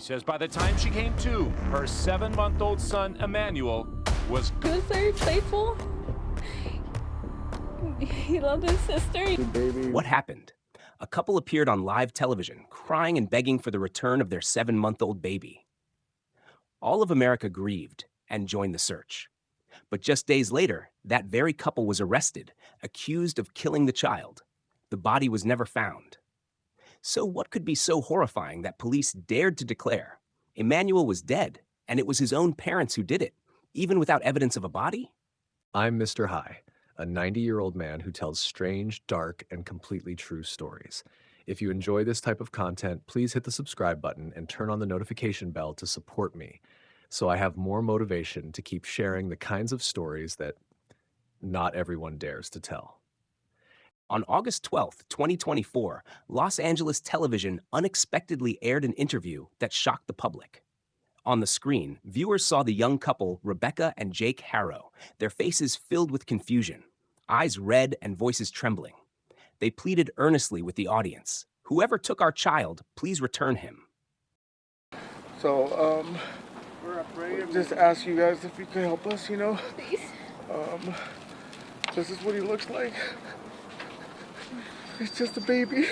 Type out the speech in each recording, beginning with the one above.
Says by the time she came to, her 7-month-old son, Emmanuel, was... He was very playful. He loved his sister. What happened? A couple appeared on live television, crying and begging for the return of their 7-month-old baby. All of America grieved and joined the search. But just days later, that very couple was arrested, accused of killing the child. The body was never found. So what could be so horrifying that police dared to declare Emmanuel was dead, and it was his own parents who did it, even without evidence of a body? I'm Mr. High, a 90-year-old man who tells strange, dark, and completely true stories. If you enjoy this type of content, please hit the subscribe button and turn on the notification bell to support me, so I have more motivation to keep sharing the kinds of stories that not everyone dares to tell. On August 12, 2024, Los Angeles television unexpectedly aired an interview that shocked the public. On the screen, viewers saw the young couple, Rebecca and Jake Haro, their faces filled with confusion, eyes red and voices trembling. They pleaded earnestly with the audience, "Whoever took our child, please return him." So, just ask you guys if you can help us, Please. This is what he looks like. He's just a baby.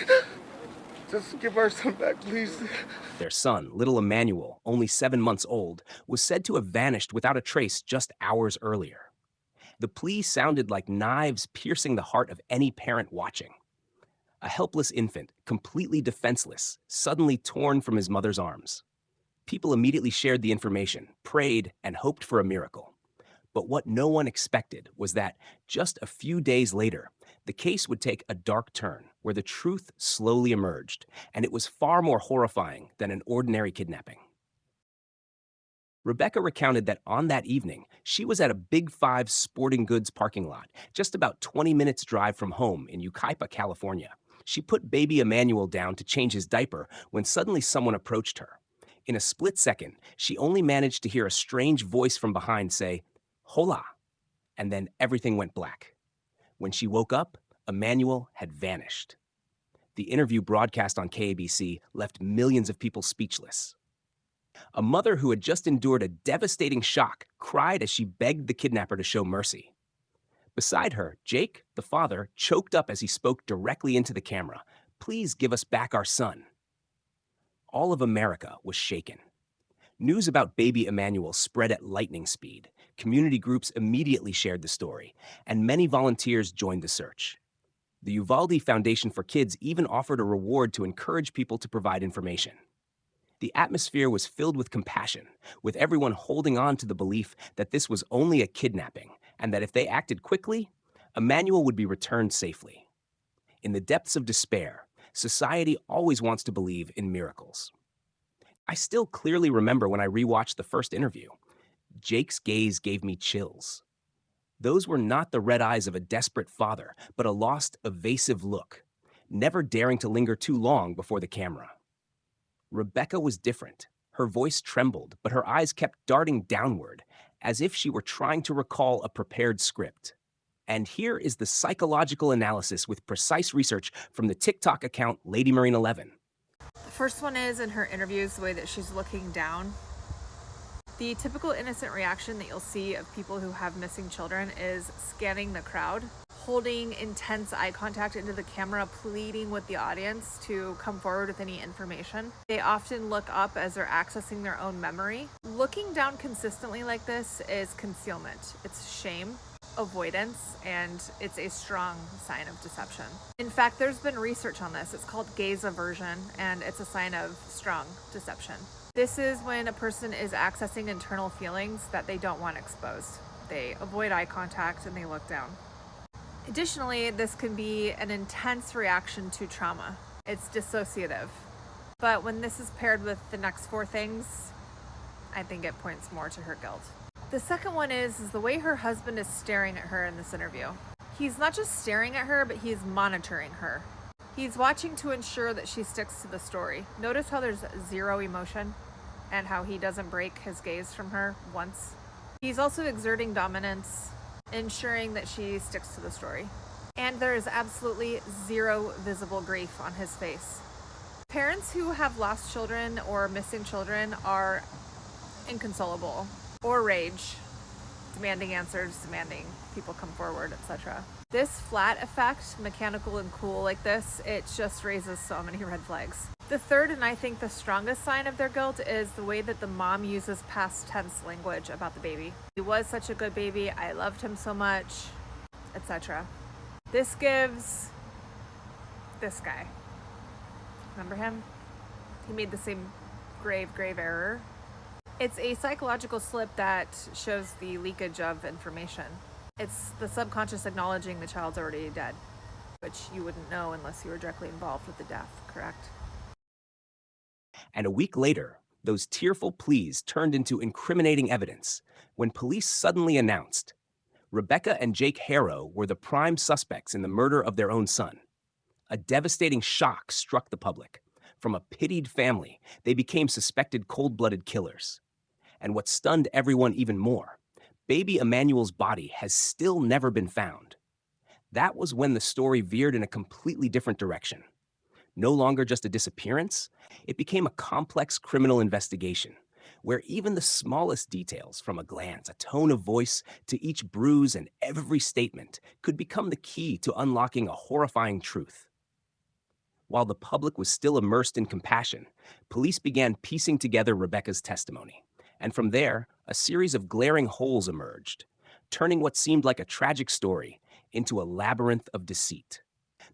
Just give our son back, please. Their son, little Emmanuel, only 7 months old, was said to have vanished without a trace just hours earlier. The plea sounded like knives piercing the heart of any parent watching. A helpless infant, completely defenseless, suddenly torn from his mother's arms. People immediately shared the information, prayed, and hoped for a miracle. But what no one expected was that, just a few days later, the case would take a dark turn where the truth slowly emerged, and it was far more horrifying than an ordinary kidnapping. Rebecca recounted that on that evening, she was at a Big Five sporting goods parking lot, just about 20 minutes drive from home in Yucaipa, California. She put baby Emmanuel down to change his diaper when suddenly someone approached her. In a split second, she only managed to hear a strange voice from behind say, "Hola," and then everything went black. When she woke up, Emmanuel had vanished. The interview broadcast on KABC left millions of people speechless. A mother who had just endured a devastating shock cried as she begged the kidnapper to show mercy. Beside her, Jake, the father, choked up as he spoke directly into the camera. "Please give us back our son." All of America was shaken. News about baby Emmanuel spread at lightning speed. Community groups immediately shared the story, and many volunteers joined the search. The Uvalde Foundation for Kids even offered a reward to encourage people to provide information. The atmosphere was filled with compassion, with everyone holding on to the belief that this was only a kidnapping, and that if they acted quickly, Emmanuel would be returned safely. In the depths of despair, society always wants to believe in miracles. I still clearly remember when I rewatched the first interview. Jake's gaze gave me chills. Those were not the red eyes of a desperate father, but a lost, evasive look, never daring to linger too long before the camera. Rebecca was different. Her voice trembled, but her eyes kept darting downward, as if she were trying to recall a prepared script. And here is the psychological analysis with precise research from the TikTok account Lady Marine 11. The first one is in her interviews, the way that she's looking down. The typical innocent reaction that you'll see of people who have missing children is scanning the crowd, holding intense eye contact into the camera, pleading with the audience to come forward with any information. They often look up as they're accessing their own memory. Looking down consistently like this is concealment. It's shame, avoidance, and it's a strong sign of deception. In fact, there's been research on this. It's called gaze aversion, and it's a sign of strong deception. This is when a person is accessing internal feelings that they don't want exposed. They avoid eye contact and they look down. Additionally, this can be an intense reaction to trauma. It's dissociative. But when this is paired with the next four things, I think it points more to her guilt. The second one is the way her husband is staring at her in this interview. He's not just staring at her, but he's monitoring her. He's watching to ensure that she sticks to the story. Notice how there's zero emotion and how he doesn't break his gaze from her once. He's also exerting dominance, ensuring that she sticks to the story. And there is absolutely zero visible grief on his face. Parents who have lost children or missing children are inconsolable or rage, demanding answers, demanding people come forward, etc. This flat effect, mechanical and cool like this, it just raises so many red flags. The third, and I think the strongest sign of their guilt, is the way that the mom uses past tense language about the baby. He was such a good baby, I loved him so much, etc. This gives this guy. Remember him? He made the same grave error. It's a psychological slip that shows the leakage of information. It's the subconscious acknowledging the child's already dead, which you wouldn't know unless you were directly involved with the death, correct? And a week later, those tearful pleas turned into incriminating evidence when police suddenly announced Rebecca and Jake Haro were the prime suspects in the murder of their own son. A devastating shock struck the public. From a pitied family, they became suspected cold-blooded killers. And what stunned everyone even more, baby Emmanuel's body has still never been found. That was when the story veered in a completely different direction. No longer just a disappearance, it became a complex criminal investigation, where even the smallest details, from a glance, a tone of voice, to each bruise and every statement, could become the key to unlocking a horrifying truth. While the public was still immersed in compassion, police began piecing together Rebecca's testimony. And from there, a series of glaring holes emerged, turning what seemed like a tragic story into a labyrinth of deceit.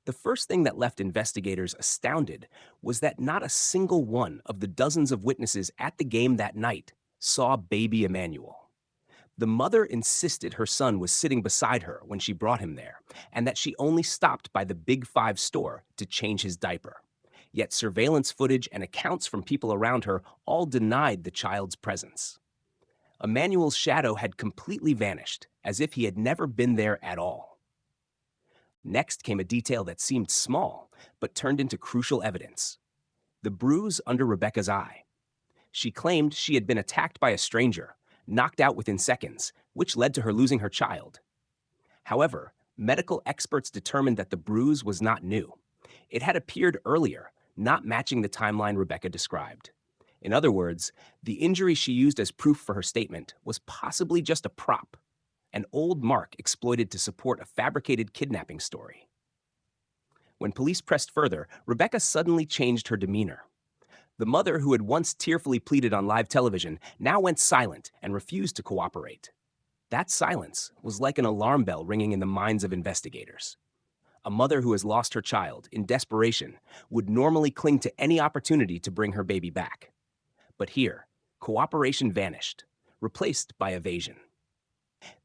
The first thing that left investigators astounded was that not a single one of the dozens of witnesses at the game that night saw baby Emmanuel. The mother insisted her son was sitting beside her when she brought him there, and that she only stopped by the Big Five store to change his diaper. Yet surveillance footage and accounts from people around her all denied the child's presence. Emmanuel's shadow had completely vanished, as if he had never been there at all. Next came a detail that seemed small, but turned into crucial evidence: the bruise under Rebecca's eye. She claimed she had been attacked by a stranger, knocked out within seconds, which led to her losing her child. However, medical experts determined that the bruise was not new. It had appeared earlier, not matching the timeline Rebecca described. In other words, the injury she used as proof for her statement was possibly just a prop, an old mark exploited to support a fabricated kidnapping story. When police pressed further, Rebecca suddenly changed her demeanor. The mother, who had once tearfully pleaded on live television, now went silent and refused to cooperate. That silence was like an alarm bell ringing in the minds of investigators. A mother who has lost her child, in desperation, would normally cling to any opportunity to bring her baby back. But here, cooperation vanished, replaced by evasion.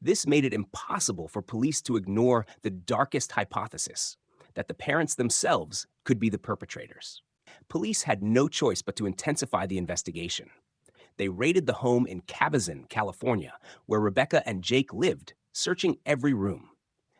This made it impossible for police to ignore the darkest hypothesis, that the parents themselves could be the perpetrators. Police had no choice but to intensify the investigation. They raided the home in Cabazon, California, where Rebecca and Jake lived, searching every room.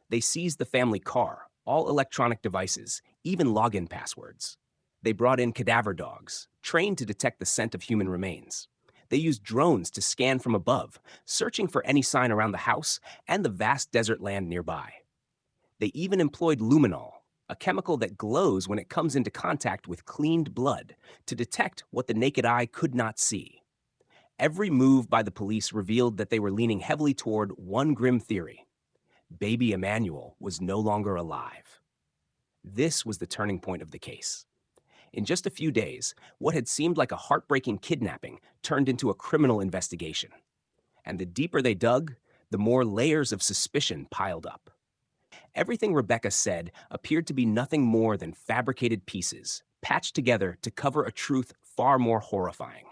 They seized the family car, all electronic devices, even login passwords. They brought in cadaver dogs, trained to detect the scent of human remains. They used drones to scan from above, searching for any sign around the house and the vast desert land nearby. They even employed luminol, a chemical that glows when it comes into contact with cleaned blood, to detect what the naked eye could not see. Every move by the police revealed that they were leaning heavily toward one grim theory: baby Emmanuel was no longer alive. This was the turning point of the case. In just a few days, what had seemed like a heartbreaking kidnapping turned into a criminal investigation. And the deeper they dug, the more layers of suspicion piled up. Everything Rebecca said appeared to be nothing more than fabricated pieces, patched together to cover a truth far more horrifying.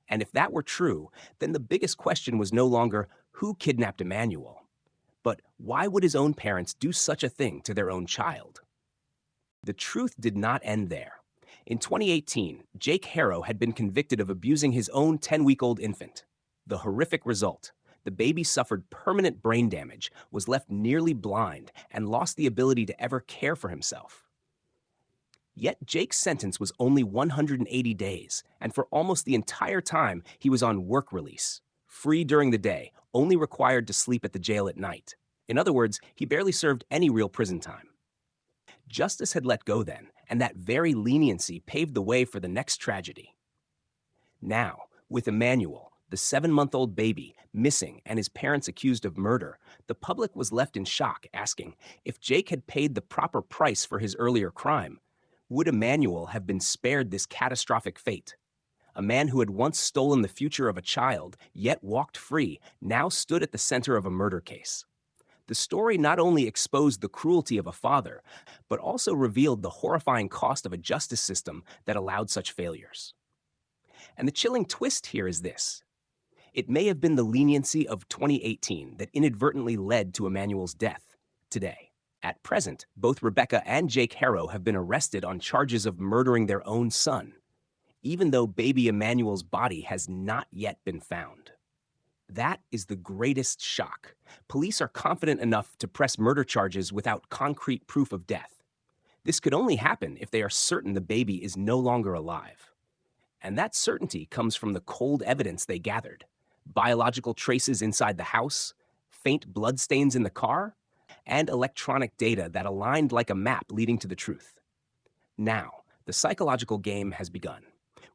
And if that were true, then the biggest question was no longer who kidnapped Emmanuel, but why would his own parents do such a thing to their own child? The truth did not end there. In 2018, Jake Haro had been convicted of abusing his own 10-week-old infant. The horrific result: the baby suffered permanent brain damage, was left nearly blind, and lost the ability to ever care for himself. Yet Jake's sentence was only 180 days, and for almost the entire time, he was on work release, free during the day, only required to sleep at the jail at night. In other words, he barely served any real prison time. Justice had let go then, and that very leniency paved the way for the next tragedy. Now, with Emmanuel, the 7-month-old baby, missing and his parents accused of murder, the public was left in shock, asking if Jake had paid the proper price for his earlier crime. Would Emmanuel have been spared this catastrophic fate? A man who had once stolen the future of a child, yet walked free, now stood at the center of a murder case. The story not only exposed the cruelty of a father, but also revealed the horrifying cost of a justice system that allowed such failures. And the chilling twist here is this. It may have been the leniency of 2018 that inadvertently led to Emmanuel's death today. At present, both Rebecca and Jake Haro have been arrested on charges of murdering their own son, even though baby Emmanuel's body has not yet been found. That is the greatest shock. Police are confident enough to press murder charges without concrete proof of death. This could only happen if they are certain the baby is no longer alive. And that certainty comes from the cold evidence they gathered. Biological traces inside the house, faint bloodstains in the car, and electronic data that aligned like a map leading to the truth. Now, the psychological game has begun.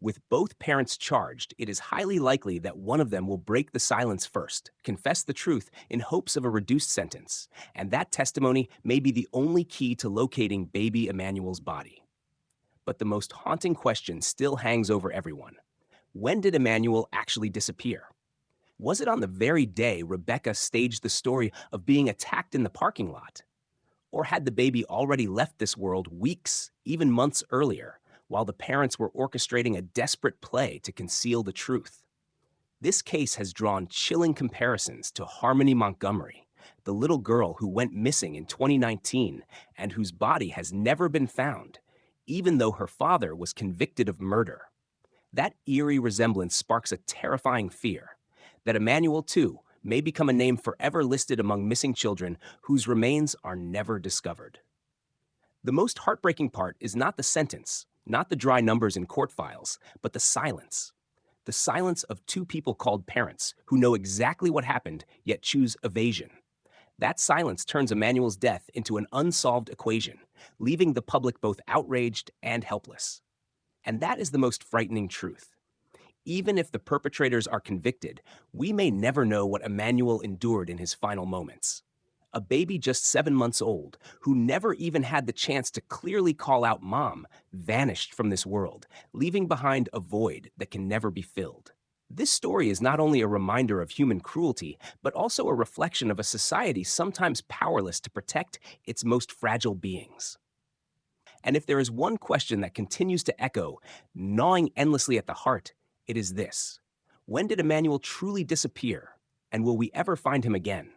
With both parents charged, it is highly likely that one of them will break the silence first, confess the truth in hopes of a reduced sentence, and that testimony may be the only key to locating baby Emmanuel's body. But the most haunting question still hangs over everyone. When did Emmanuel actually disappear? Was it on the very day Rebecca staged the story of being attacked in the parking lot? Or had the baby already left this world weeks, even months earlier, while the parents were orchestrating a desperate play to conceal the truth? This case has drawn chilling comparisons to Harmony Montgomery, the little girl who went missing in 2019 and whose body has never been found, even though her father was convicted of murder. That eerie resemblance sparks a terrifying fear that Emmanuel, too, may become a name forever listed among missing children whose remains are never discovered. The most heartbreaking part is not the sentence, not the dry numbers in court files, but the silence. The silence of two people called parents who know exactly what happened, yet choose evasion. That silence turns Emmanuel's death into an unsolved equation, leaving the public both outraged and helpless. And that is the most frightening truth. Even if the perpetrators are convicted, we may never know what Emmanuel endured in his final moments. A baby just 7 months old, who never even had the chance to clearly call out mom, vanished from this world, leaving behind a void that can never be filled. This story is not only a reminder of human cruelty, but also a reflection of a society sometimes powerless to protect its most fragile beings. And if there is one question that continues to echo, gnawing endlessly at the heart, it is this. When did Emmanuel truly disappear? And will we ever find him again?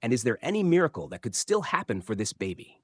And is there any miracle that could still happen for this baby?